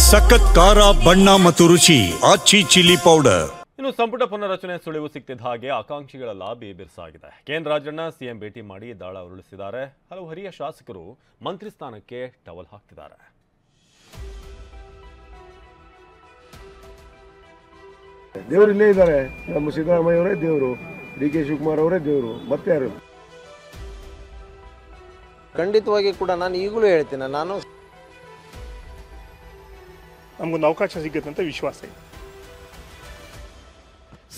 ಸಖತ್ ಖಾರ ಬಣ್ಣ ಮತ್ತು ರುಚಿ ಆಚಿ ಚಿಲ್ಲಿ ಪೌಡರ್. ಇನ್ನು ಸಂಪುಟ ಪುನರಚನೆ ಸುಳಿವು ಸಿಕ್ತಿದ್ದ ಹಾಗೆ ಆಕಾಂಕ್ಷಿಗಳ ಲಾಬಿ ಬಿರುಸಾಗಿದೆ. ಕೆಎನ್ ರಾಜಣ್ಣ ಸಿಎಂ ಭೇಟಿ ಮಾಡಿ ದಾಳ ಉರುಳಿಸಿದ್ದಾರೆ. ಹಲವು ಹಿರಿಯ ಶಾಸಕರು ಮಂತ್ರಿ ಸ್ಥಾನಕ್ಕೆ ಟವಲ್ ಹಾಕ್ತಿದ್ದಾರೆ. ದೇವರು ಇಲ್ಲೇ ಇದ್ದಾರೆ. ನಮ್ಮ ಸಿದ್ದರಾಮಯ್ಯ ಅವರೇ ದೇವರು, ಡಿ.ಕೆ. ಶಿವಕುಮಾರ್ ಅವರೇ ದೇವರು, ಮತ್ತೆ ಯಾರು? ಖಂಡಿತವಾಗಿ ಕೂಡ ನಾನು ಈಗಲೂ ಹೇಳ್ತೀನಿ, ನಾನು ನಮಗೊಂದು ಅವಕಾಶ ಸಿಗುತ್ತೆ ಅಂತ ವಿಶ್ವಾಸ ಇದೆ.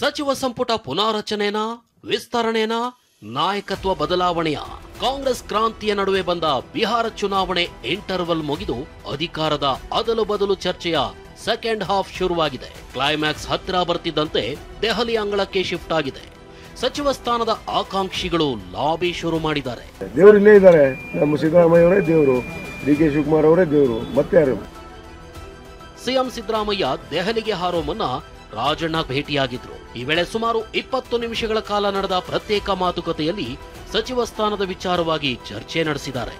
ಸಚಿವ ಸಂಪುಟ ಪುನಾರಚನೆನಾ, ವಿಸ್ತರಣೆನಾ, ನಾಯಕತ್ವ ಬದಲಾವಣೆಯ ಕಾಂಗ್ರೆಸ್ ಕ್ರಾಂತಿಯ ನಡುವೆ ಬಂದ ಬಿಹಾರ ಚುನಾವಣೆ ಇಂಟರ್ವಲ್ ಮುಗಿದು ಅಧಿಕಾರದ ಅದಲು ಬದಲು ಚರ್ಚೆಯ ಸೆಕೆಂಡ್ ಹಾಫ್ ಶುರುವಾಗಿದೆ. ಕ್ಲೈಮ್ಯಾಕ್ಸ್ ಹತ್ತಿರ ಬರ್ತಿದ್ದಂತೆ ದೆಹಲಿ ಅಂಗಳಕ್ಕೆ ಶಿಫ್ಟ್ ಆಗಿದೆ. ಸಚಿವ ಸ್ಥಾನದ ಆಕಾಂಕ್ಷಿಗಳು ಲಾಬಿ ಶುರು ಮಾಡಿದ್ದಾರೆ. ದೇವರು ಇಲ್ಲೇ ಇದ್ದಾರೆ. ನಮ್ಮ ಸಿದ್ದರಾಮಯ್ಯ ಅವರೇ ದೇವರು, ಡಿ.ಕೆ. ಶಿವಕುಮಾರ್ ಅವರೇ ದೇವರು, ಮತ್ತೆ ಯಾರು? ಸಿಎಂ ಸಿದ್ದರಾಮಯ್ಯ ದೆಹಲಿಗೆ ಹಾರೋ ಮುನ್ನ ರಾಜಣ್ಣ ಭೇಟಿಯಾಗಿದ್ರು. ಈ ವೇಳೆ ಸುಮಾರು 20 ನಿಮಿಷಗಳ ಕಾಲ ನಡೆದ ಪ್ರತ್ಯೇಕ ಮಾತುಕತೆಯಲ್ಲಿ ಸಚಿವ ಸ್ಥಾನದ ವಿಚಾರವಾಗಿ ಚರ್ಚೆ ನಡೆಸಿದ್ದಾರೆ.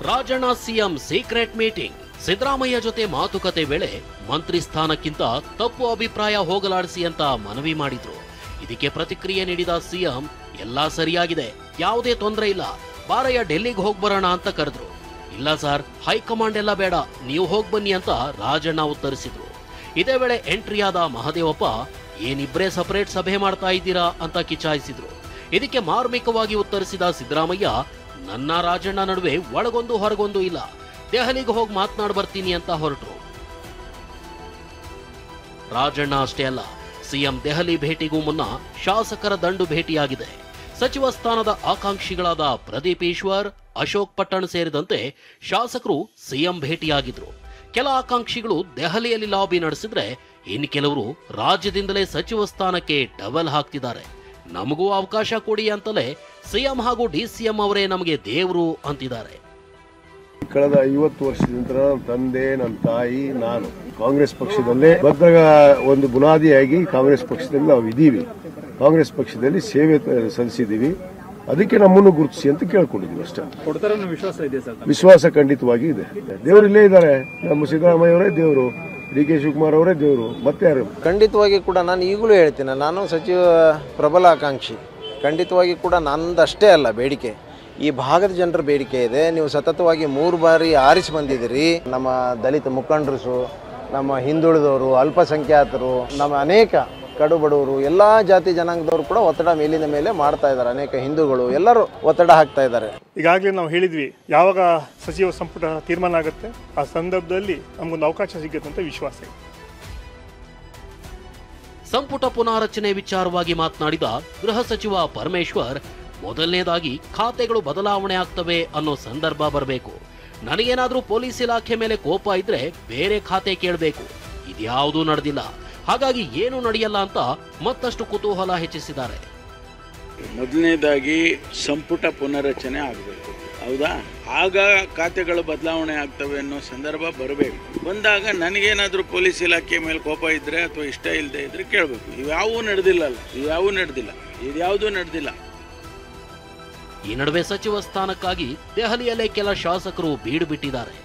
Rajanna CM secret meeting. Siddaramaiah ಜೊತೆ ಮಾತುಕತೆ ವೇಳೆ ಮಂತ್ರಿ ಸ್ಥಾನಕ್ಕಿಂತ ತಪ್ಪು ಅಭಿಪ್ರಾಯ ಹೋಗಲಾಡಿಸಿ ಅಂತ ಮನವಿ ಮಾಡಿದ್ರು. ಇದಕ್ಕೆ ಪ್ರತಿಕ್ರಿಯೆ ನೀಡಿದ ಸಿಎಂ, ಎಲ್ಲಾ ಸರಿಯಾಗಿದೆ, ಯಾವುದೇ ತೊಂದರೆ ಇಲ್ಲ, ಬಾರಯ್ಯ ಡೆಲ್ಲಿಗೆ ಹೋಗ್ಬರೋಣ ಅಂತ ಕರೆದ್ರು. ಇಲ್ಲ ಸರ್, ಹೈಕಮಾಂಡ್ ಎಲ್ಲ ಬೇಡ, ನೀವು ಹೋಗ್ಬನ್ನಿ ಅಂತ ರಾಜಣ್ಣ ಉತ್ತರಿಸಿದ್ರು. ಇದೇ ವೇಳೆ ಎಂಟ್ರಿಯಾದ ಮಹದೇವಪ್ಪ, ಏನಿಬ್ರೇ ಸಪರೇಟ್ ಸಭೆ ಮಾಡ್ತಾ ಇದ್ದೀರಾ ಅಂತ ಕಿಚಾಯಿಸಿದ್ರು. ಇದಕ್ಕೆ ಮಾರ್ಮಿಕವಾಗಿ ಉತ್ತರಿಸಿದ ಸಿದ್ದರಾಮಯ್ಯ, ನನ್ನ ರಾಜಣ್ಣ ನಡುವೆ ಒಳಗೊಂದು ಹೊರಗೊಂದು ಇಲ್ಲ, ದೆಹಲಿಗೆ ಹೋಗಿ ಮಾತನಾಡ್ ಬರ್ತೀನಿ ಅಂತ ಹೊರಟರು. ರಾಜಣ್ಣ ಅಷ್ಟೇ ಅಲ್ಲ, ಸಿಎಂ ದೆಹಲಿ ಭೇಟಿಗೂ ಮುನ್ನ ಶಾಸಕರ ದಂಡು ಭೇಟಿಯಾಗಿದೆ. ಸಚಿವ ಸ್ಥಾನದ ಆಕಾಂಕ್ಷಿಗಳಾದ ಪ್ರದೀಪ್ ಈಶ್ವರ್, ಅಶೋಕ್ ಪಟ್ಟಣ್ ಸೇರಿದಂತೆ ಶಾಸಕರು ಸಿಎಂ ಭೇಟಿಯಾಗಿದ್ರು. ಕೆಲ ಆಕಾಂಕ್ಷಿಗಳು ದೆಹಲಿಯಲ್ಲಿ ಲಾಬಿ ನಡೆಸಿದ್ರೆ, ಇನ್ನು ಕೆಲವರು ರಾಜ್ಯದಿಂದಲೇ ಸಚಿವ ಸ್ಥಾನಕ್ಕೆ ಟವಲ್ ಹಾಕ್ತಿದ್ದಾರೆ. ನಮಗೂ ಅವಕಾಶ ಕೊಡಿ ಅಂತಲೇ ಸಿಎಂ ಹಾಗೂ ಡಿಸಿಎಂ ಅವರೇ ನಮಗೆ ದೇವರು ಅಂತಿದ್ದಾರೆ. ಕಳೆದ 50 ವರ್ಷದಿಂದ ನಮ್ಮ ತಂದೆ, ನನ್ನ ತಾಯಿ, ನಾನು ಕಾಂಗ್ರೆಸ್ ಪಕ್ಷದಲ್ಲೇ ಬದ್ಧ ಒಂದು ಬುನಾದಿಯಾಗಿ ಕಾಂಗ್ರೆಸ್ ಪಕ್ಷದಲ್ಲಿ ನಾವು ಇದ್ದೀವಿ. ಕಾಂಗ್ರೆಸ್ ಪಕ್ಷದಲ್ಲಿ ಸೇವೆ ಸಲ್ಲಿಸಿದ್ದೀವಿ. ಅದಕ್ಕೆ ನಮ್ಮನ್ನು ಗುರುತಿಸಿ ಅಂತ ಕೇಳ್ಕೊಂಡಿದ್ದೀವಿ ಅಷ್ಟೇ. ವಿಶ್ವಾಸ ಖಂಡಿತವಾಗಿ ಇದೆ. ದೇವರು ಇಲ್ಲೇ ಇದ್ದಾರೆ. ನಮ್ಮ ಸಿದ್ದರಾಮಯ್ಯ ಅವರೇ ದೇವರು, ಡಿ.ಕೆ. ಶಿವಕುಮಾರ್ ಅವರೇ ದೇವರು, ಮತ್ತೆ ಯಾರು? ಖಂಡಿತವಾಗಿ ಕೂಡ ನಾನು ಈಗಲೂ ಹೇಳ್ತೀನಿ, ನಾನು ಸಚಿವ ಪ್ರಬಲ ಆಕಾಂಕ್ಷಿ. ಖಂಡಿತವಾಗಿ ಕೂಡ ನಂದಷ್ಟೇ ಅಲ್ಲ ಬೇಡಿಕೆ, ಈ ಭಾಗದ ಜನರ ಬೇಡಿಕೆ ಇದೆ. ನೀವು ಸತತವಾಗಿ 3 ಬಾರಿ ಆರಿಸಿ ಬಂದಿದ್ದೀರಿ. ನಮ್ಮ ದಲಿತ ಮುಖಂಡರು, ನಮ್ಮ ಹಿಂದುಳಿದವರು, ಅಲ್ಪಸಂಖ್ಯಾತರು, ನಮ್ಮ ಅನೇಕ ಕಡು ಬಡವರು, ಎಲ್ಲ ಜಾತಿ ಜನಾಂಗದವರು ಕೂಡ ಒತ್ತಡ ಮೇಲಿನ ಮೇಲೆ ಮಾಡ್ತಾ ಇದ್ದಾರೆ. ಅನೇಕ ಹಿಂದೂಗಳು ಎಲ್ಲರೂ ಒತ್ತಡ ಹಾಕ್ತಾ ಇದ್ದಾರೆ. ಈಗಾಗಲೇ ನಾವು ಹೇಳಿದ್ವಿ, ಯಾವಾಗ ಸಚಿವ ಸಂಪುಟ ತೀರ್ಮಾನ ಆಗುತ್ತೆ ಆ ಸಂದರ್ಭದಲ್ಲಿ ನಮಗೊಂದು ಅವಕಾಶ ಸಿಗುತ್ತೆ ಅಂತ ವಿಶ್ವಾಸ ಇದೆ. ಸಂಪುಟ ಪುನಾರಚನೆ ವಿಚಾರವಾಗಿ ಮಾತನಾಡಿದ ಗೃಹ ಸಚಿವ ಪರಮೇಶ್ವರ್, ಮೊದಲನೇದಾಗಿ ಖಾತೆಗಳು ಬದಲಾವಣೆ ಆಗ್ತವೆ ಅನ್ನೋ ಸಂದರ್ಭ ಬರಬೇಕು. ನನಗೇನಾದ್ರೂ ಪೊಲೀಸ್ ಇಲಾಖೆ ಮೇಲೆ ಕೋಪ ಇದ್ರೆ ಬೇರೆ ಖಾತೆ ಕೇಳಬೇಕು. ಇದ್ಯಾವುದೂ ನಡೆದಿಲ್ಲ, ಹಾಗಾಗಿ ಏನು ನಡೆಯಲ್ಲ ಅಂತ ಮತ್ತಷ್ಟು ಕುತೂಹಲ ಹೆಚ್ಚಿಸಿದ್ದಾರೆ. ಮೊದಲನೇದಾಗಿ ಸಂಪುಟ ಪುನರಚನೆ ಆಗಬೇಕು, ಹೌದಾ? ಆಗ ಖಾತೆಗಳು ಬದಲಾವಣೆ ಆಗ್ತವೆ ಅನ್ನೋ ಸಂದರ್ಭ ಬರಬೇಕು. ಬಂದಾಗ ನನಗೇನಾದರೂ ಪೊಲೀಸ್ ಇಲಾಖೆ ಮೇಲೆ ಕೋಪ ಇದ್ರೆ ಅಥವಾ ಇಷ್ಟ ಇಲ್ಲದೆ ಇದ್ರೆ ಕೇಳಬೇಕು. ಇವ್ಯಾವೂ ನಡೆದಿಲ್ಲಲ್ಲ, ಇದ್ಯಾವುದೂ ನಡೆದಿಲ್ಲ. ಈ ನಡುವೆ ಸಚಿವ ಸ್ಥಾನಕ್ಕಾಗಿ ದೆಹಲಿಯಲ್ಲೇ ಕೆಲ ಶಾಸಕರು ಬೀಡು ಬಿಟ್ಟಿದ್ದಾರೆ.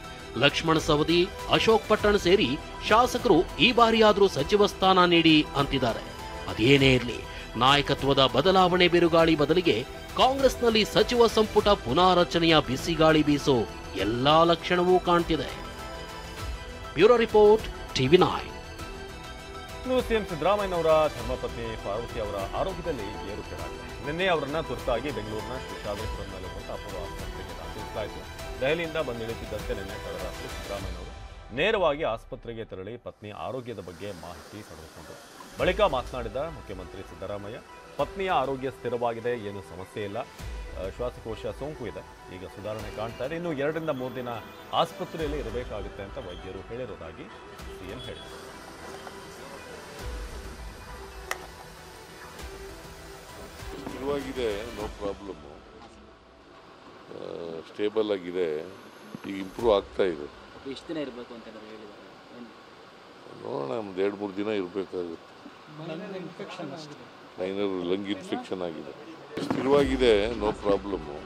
ಲಕ್ಷ್ಮಣ್ ಸವದಿ, ಅಶೋಕ್ ಪಟ್ಟಣ್ ಸೇರಿ ಶಾಸಕರು ಈ ಬಾರಿಯಾದ್ರೂ ಸಚಿವ ಸ್ಥಾನ ನೀಡಿ ಅಂತಿದ್ದಾರೆ. ಅದೇನೇ ಇರಲಿ, ನಾಯಕತ್ವದ ಬದಲಾವಣೆ ಬಿರುಗಾಳಿ ಬದಲಿಗೆ ಕಾಂಗ್ರೆಸ್ನಲ್ಲಿ ಸಚಿವ ಸಂಪುಟ ಪುನಾರಚನೆಯ ಬಿಸಿಗಾಳಿ ಬೀಸೋ ಎಲ್ಲಾ ಲಕ್ಷಣವೂ ಕಾಣ್ತಿದೆ. Bureau report, ಟಿವಿ9. ಸಿಎಂ ಸಿದ್ದರಾಮಯ್ಯನವರ ಧರ್ಮಪತ್ನಿ ಪಾರ್ವತಿ ಅವರ ಆರೋಗ್ಯದಲ್ಲಿ ಏರುಪೇರಾಗಿದೆ. ನಿನ್ನೆ ಅವರನ್ನ ತುರ್ತಾಗಿ ಬೆಂಗಳೂರಿನ ಶೇಷಾದ್ರಿಪುರಂನಲ್ಲಿರುವಂಥ ಅಪೋಲೋ ಆಸ್ಪತ್ರೆಗೆ ದಾಖಲಿಸಲಾಯಿತು. ದೆಹಲಿಯಿಂದ ಬಂದಿಳಿಸಿದ್ದಂತೆ ನಿನ್ನೆ ತಡರಾತ್ರಿ ಸಿದ್ದರಾಮಯ್ಯನವರು ನೇರವಾಗಿ ಆಸ್ಪತ್ರೆಗೆ ತೆರಳಿ ಪತ್ನಿ ಆರೋಗ್ಯದ ಬಗ್ಗೆ ಮಾಹಿತಿ ಪಡೆದುಕೊಂಡರು. ಬಳಿಕ ಮಾತನಾಡಿದ ಮುಖ್ಯಮಂತ್ರಿ ಸಿದ್ದರಾಮಯ್ಯ, ಪತ್ನಿಯ ಆರೋಗ್ಯ ಸ್ಥಿರವಾಗಿದೆ, ಏನು ಸಮಸ್ಯೆ ಇಲ್ಲ, ಶ್ವಾಸಕೋಶ ಸೋಂಕು ಇದೆ, ಈಗ ಸುಧಾರಣೆ ಕಾಣ್ತಾ ಇದೆ, ಇನ್ನು 2 ರಿಂದ 3 ದಿನ ಆಸ್ಪತ್ರೆಯಲ್ಲಿ ಇರಬೇಕಾಗುತ್ತೆ ಅಂತ ವೈದ್ಯರು ಹೇಳಿರೋದಾಗಿ ಸಿಎಂ ಹೇಳಿದರು. ಸ್ಥಿರವಾಗಿದೆ, ನೋ ಪ್ರಾಬ್ಲಮ್ಮು, ಸ್ಟೇಬಲ್ ಆಗಿದೆ, ಈಗ ಇಂಪ್ರೂವ್ ಆಗ್ತಾ ಇದೆ. ಎಷ್ಟು ದಿನ ಇರಬೇಕು ಅಂತ ನೋಡೋಣ, ಒಂದು 2-3 ದಿನ ಇರಬೇಕಾಗುತ್ತೆ. ಮೈನರ್ ಲಂಗ್ ಇನ್ಫೆಕ್ಷನ್ ಆಗಿದೆ. ಸ್ಥಿರವಾಗಿದೆ, ನೋ ಪ್ರಾಬ್ಲಮ್ಮು.